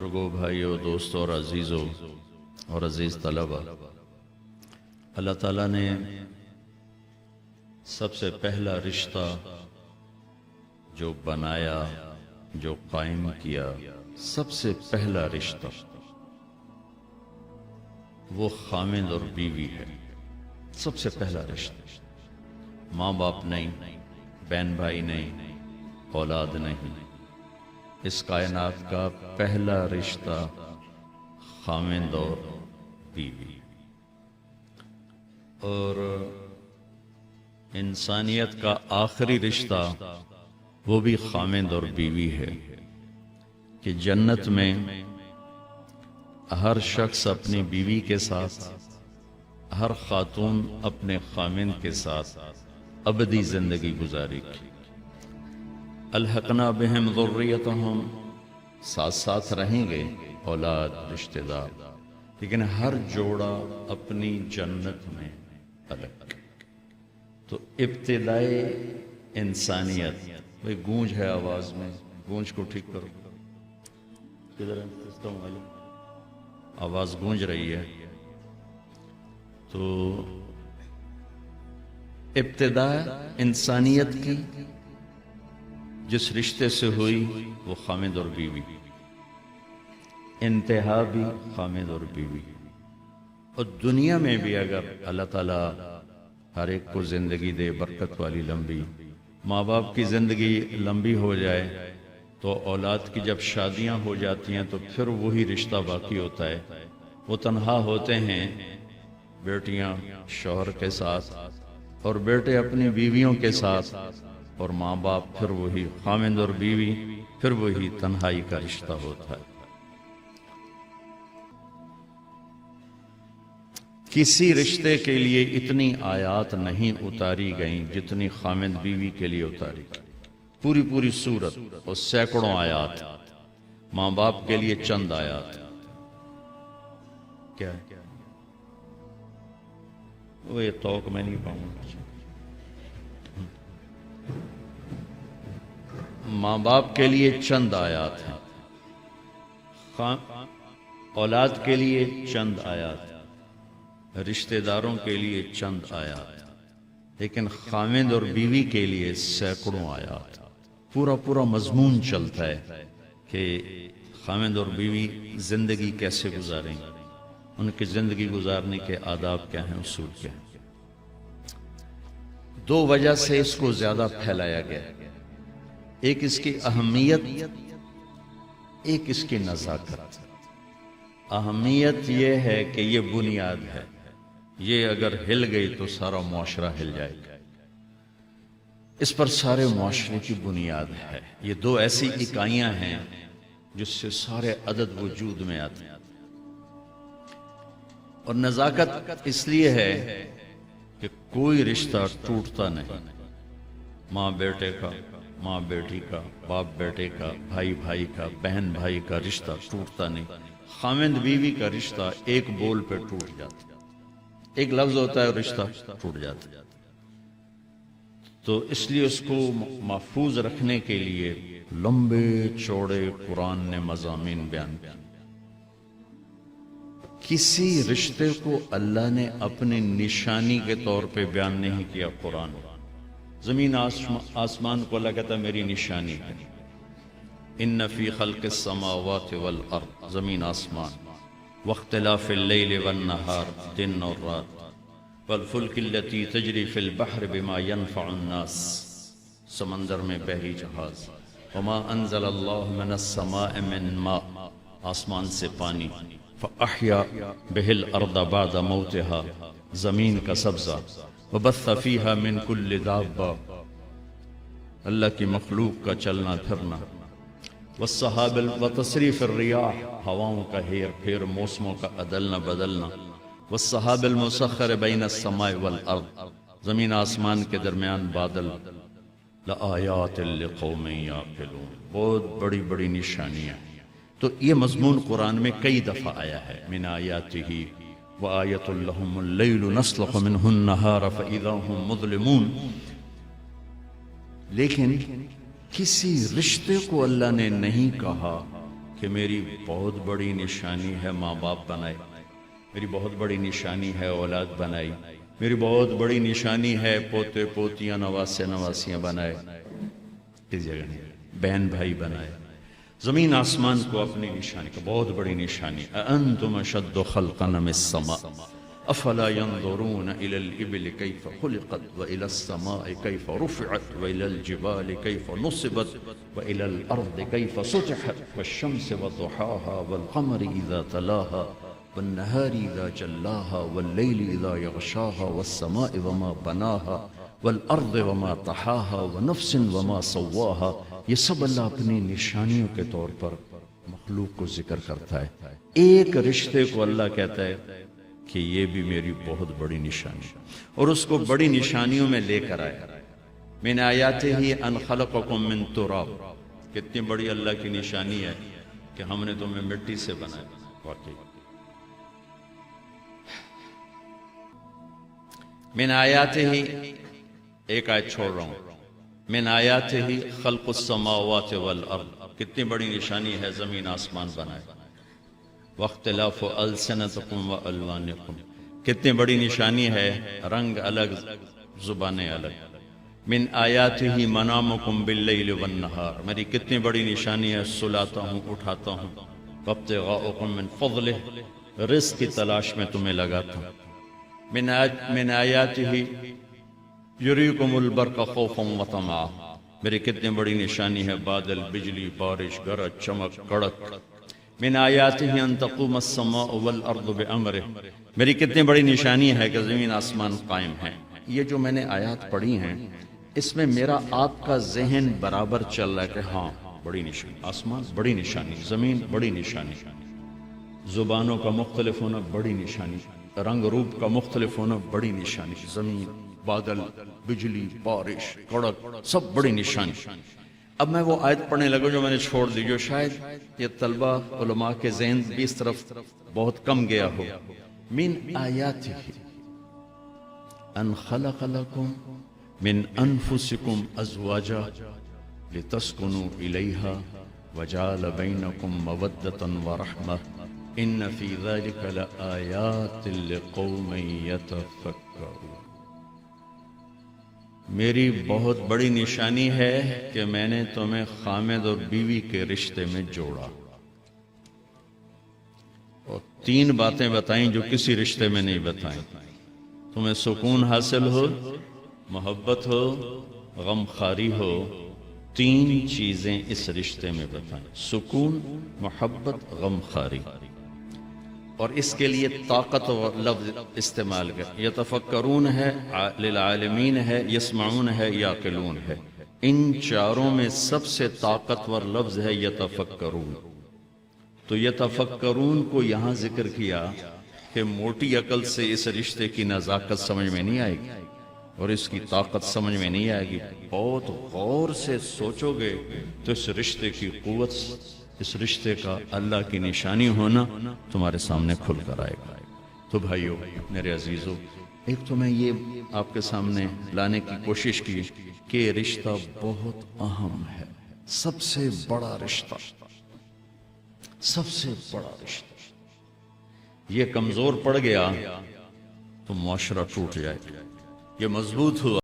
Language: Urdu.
بزرگوں، بھائیوں، دوستوں اور عزیزوں اور عزیز طلبہ، اللہ تعالیٰ نے سب سے پہلا رشتہ جو بنایا، جو قائم کیا، سب سے پہلا رشتہ وہ خامند اور بیوی ہے۔ سب سے پہلا رشتہ، ماں باپ نہیں، بہن بھائی نہیں، اولاد نہیں، اس کائنات کا پہلا رشتہ خامند اور بیوی، اور انسانیت کا آخری رشتہ وہ بھی خامند اور بیوی ہے کہ جنت میں ہر شخص اپنی بیوی کے ساتھ، ہر خاتون اپنے خامند کے ساتھ ابدی زندگی گزارے گی۔ الحقنا بہم ذریتہم، ساتھ ساتھ رہیں گے اولاد، رشتہ دار، لیکن ہر جوڑا اپنی جنت میں الگ۔ تو ابتدائے انسانیت، بھئی گونج ہے آواز میں، گونج کو ٹھیک کرو، کدھر ہے سسٹم والے؟ آواز گونج رہی ہے۔ تو ابتدا انسانیت کی جس رشتے سے ہوئی وہ خامند اور بیوی، انتہا بھی خامند اور بیوی۔ اور دنیا میں بھی اگر اللہ تعالیٰ ہر ایک کو زندگی دے برکت والی لمبی، ماں باپ کی زندگی لمبی ہو جائے تو اولاد کی جب شادیاں ہو جاتی ہیں تو پھر وہی رشتہ باقی ہوتا ہے۔ وہ تنہا ہوتے ہیں، بیٹیاں شوہر کے ساتھ اور بیٹے اپنی بیویوں کے ساتھ، اور ماں باپ پھر وہی خامند اور بیوی، پھر وہی تنہائی کا رشتہ ہوتا ہے۔ کسی رشتے کے لیے اتنی آیات نہیں اتاری گئیں جتنی خامند بیوی کے لیے اتاری گئی، پوری پوری سورت اور سینکڑوں آیات۔ ماں باپ کے لیے چند آیات، کیا ہے وہ؟ یہ توق میں نہیں پاؤں گا۔ ماں باپ کے لیے چند آیات ہیں، اولاد کے لیے چند آیات، رشتہ داروں کے لیے چند آیات، لیکن خامند اور بیوی کے لیے سینکڑوں آیات۔ پورا پورا مضمون چلتا ہے کہ خامند اور بیوی زندگی کیسے گزاریں گے، ان کی زندگی گزارنے کے آداب کیا ہیں، اصول کیا ہیں۔ دو وجہ سے اس کو زیادہ پھیلایا گیا، ایک اس کی اہمیت، ایک اس کی نزاکت۔ اہمیت یہ ہے کہ یہ بنیاد ہے، یہ اگر ہل گئی تو سارا معاشرہ ہل جائے گا، اس پر سارے معاشرے کی بنیاد ہے۔ یہ دو ایسی اکائیاں ہیں جس سے سارے عدد وجود میں آتے ہیں۔ اور نزاکت اس لیے ہے کہ کوئی رشتہ ٹوٹتا نہیں، ماں بیٹے کا، ماں بیٹی کا، باپ بیٹے کا، بھائی بھائی کا، بہن بھائی کا رشتہ ٹوٹتا نہیں۔ خامند بیوی کا رشتہ ایک بول پہ ٹوٹ جاتا، ایک لفظ ہوتا ہے رشتہ ٹوٹ جاتا۔ تو اس لیے اس کو محفوظ رکھنے کے لیے لمبے چوڑے قرآن نے مضامین بیان کیے۔ کسی رشتے کو اللہ نے اپنی نشانی کے طور پہ بیان نہیں کیا۔ قرآن زمین آسمان کو اللہ کہتا ہے میری نشانی ہے۔ ان فی خلق السماوات والارض، زمین آسمان، واختلاف اللیل والنہار، دن اور رات، والفلک التی تجری فی البحر بما ینفع الناس، سمندر میں بحری جہاز، وما انزل اللہ من السماء من ماء، آسمان سے پانی، فاحیا بہ الارض بعد موتها، زمین کا سبزہ، وبث فیہا من کل دابہ، اللہ کی مخلوق کا چلنا پھرنا، والسحاب وتصریف الریاح، ہواؤں کا ہیر پھیر، موسموں کا عدلنا بدلنا، والسحاب المسخر بین السماء والارض، زمین آسمان کے درمیان بادل، لآیات لقوم یعقلون، بہت بڑی بڑی نشانیاں۔ تو یہ مضمون قرآن میں کئی دفعہ آیا ہے، من آیاتہ وآیۃ لہم اللیل نسلخ منہ النہار فإذا ہم مظلمون۔ لیکن کسی رشتے کو اللہ نے نہیں کہا کہ میری بہت بڑی نشانی ہے ماں باپ بنائے، میری بہت بڑی نشانی ہے اولاد بنائی، میری بہت بڑی نشانی ہے پوتے پوتیاں نواسے نواسیاں بنائے، اس جگہ نہیں، بہن بھائی بنائے، زمین آسمان کو اپنی نشانی کا بہت بڑی نشانی. اَأَنْتُمْ أَشَدُّ خَلْقًا مِنَ السَّمَاءِ أَفَلَا يَنْظُرُونَ إِلَى الْإِبِلِ كَيْفَ خُلِقَتْ وَإِلَى السَّمَاءِ كَيْفَ رُفِعَتْ وَإِلَى الْجِبَالِ كَيْفَ نُصِبَتْ وَإِلَى الْأَرْضِ كَيْفَ سُطِحَتْ وَالشَّمْسِ وَضُحَاهَا وَالْقَمَرِ إِذَا تَلَاهَا وَالنَّهَارِ إِذَا جَلَّاهَا وَاللَّيْلِ إِذَا يَغْشَاهَا وَالسَّمَاءِ وَمَا بَنَاهَا وَالْأَرْضِ وَمَا طَحَاهَا وَنَفْسٍ وَمَا سَوَّاهَا. یہ سب اللہ اپنی نشانیوں کے طور پر مخلوق کو ذکر کرتا ہے. ایک رشتے کو اللہ کہتا ہے کہ یہ بھی میری بہت بڑی نشانی، اور اس کو بڑی نشانیوں میں لے کر آیا. من آیاتہ ان خلقکم من تراب، کتنی بڑی اللہ کی نشانی ہے کہ ہم نے تمہیں مٹی سے بنایا. واقعی من آیاتہ، ایک آیت چھوڑ رہا ہوں، من آیاتہ خلق السماوات والارض، کتنی بڑی نشانی ہے زمین آسمان بنائے. واختلاف السنتکم والوانکم، کتنی بڑی نشانی ہے رنگ الگ زبانیں الگ. من آیاتہ منامکم باللیل والنہار، میری کتنی بڑی نشانی ہے سلاتا ہوں اٹھاتا ہوں. وابتغاؤکم من فضلہ، رزق کی تلاش میں تمہیں لگاتا ہوں. من آیاتہ یریکم البرق خوفا وطمعا، میری کتنی بڑی نشانی ہے بادل، بجلی، بارش، گرج، چمک، کڑک. من آیاتہ ان تقوم السماء والارض بامرہ، میری کتنی بڑی نشانی ہے کہ زمین آسمان قائم ہیں. یہ جو میں نے آیات پڑھی ہیں اس میں میرا آپ کا ذہن برابر چل رہا ہے کہ ہاں بڑی نشانی، آسمان بڑی نشانی، زمین بڑی نشانی، زبانوں کا مختلف ہونا بڑی نشانی، رنگ روپ کا مختلف ہونا بڑی نشانی، زمین، بادل، بجلی، بارش، کڑک، سب بڑی نشانی. اب میں وہ آیت پڑھنے لگا جو میں نے چھوڑ دی، جو شاید یہ طلبہ علماء کے ذہن بھی اس طرف بہت کم گیا ہو. من آیاتہ ان خلق لکم من انفسکم ازواجا لتسکنوا الیہا وجعل بینکم مودۃ ورحمہ ان فی ذلک لآیات لقوم یتفکرون. میری بہت بڑی نشانی ہے کہ میں نے تمہیں خامد اور بیوی کے رشتے میں جوڑا، اور 3 باتیں بتائیں جو کسی رشتے میں نہیں بتائیں. تمہیں سکون حاصل ہو، محبت ہو، غم خاری ہو، 3 چیزیں اس رشتے میں بتائیں، سکون، محبت، غم خاری. اور اس کے لیے طاقت و لفظ استعمال کر، یتفکرون ہے، للعالمین ہے، یسمعون ہے، یاقلون ہے. ان چاروں میں سب سے طاقتور لفظ ہے یتفکرون. تو یتفکرون کو یہاں ذکر کیا کہ موٹی عقل سے اس رشتے کی نزاکت سمجھ میں نہیں آئے گی اور اس کی طاقت سمجھ میں نہیں آئے گی. بہت غور سے سوچو گے تو اس رشتے کی قوت، اس رشتے کا اللہ کی نشانی ہونا تمہارے سامنے کھل کر آئے گا. تو بھائیو، میرے عزیزو، ایک تو میں یہ آپ کے سامنے لانے کی کوشش کی کہ یہ رشتہ بہت اہم ہے، سب سے بڑا رشتہ، سب سے بڑا رشتہ. یہ کمزور پڑ گیا تو معاشرہ ٹوٹ جائے گا. یہ مضبوط ہوا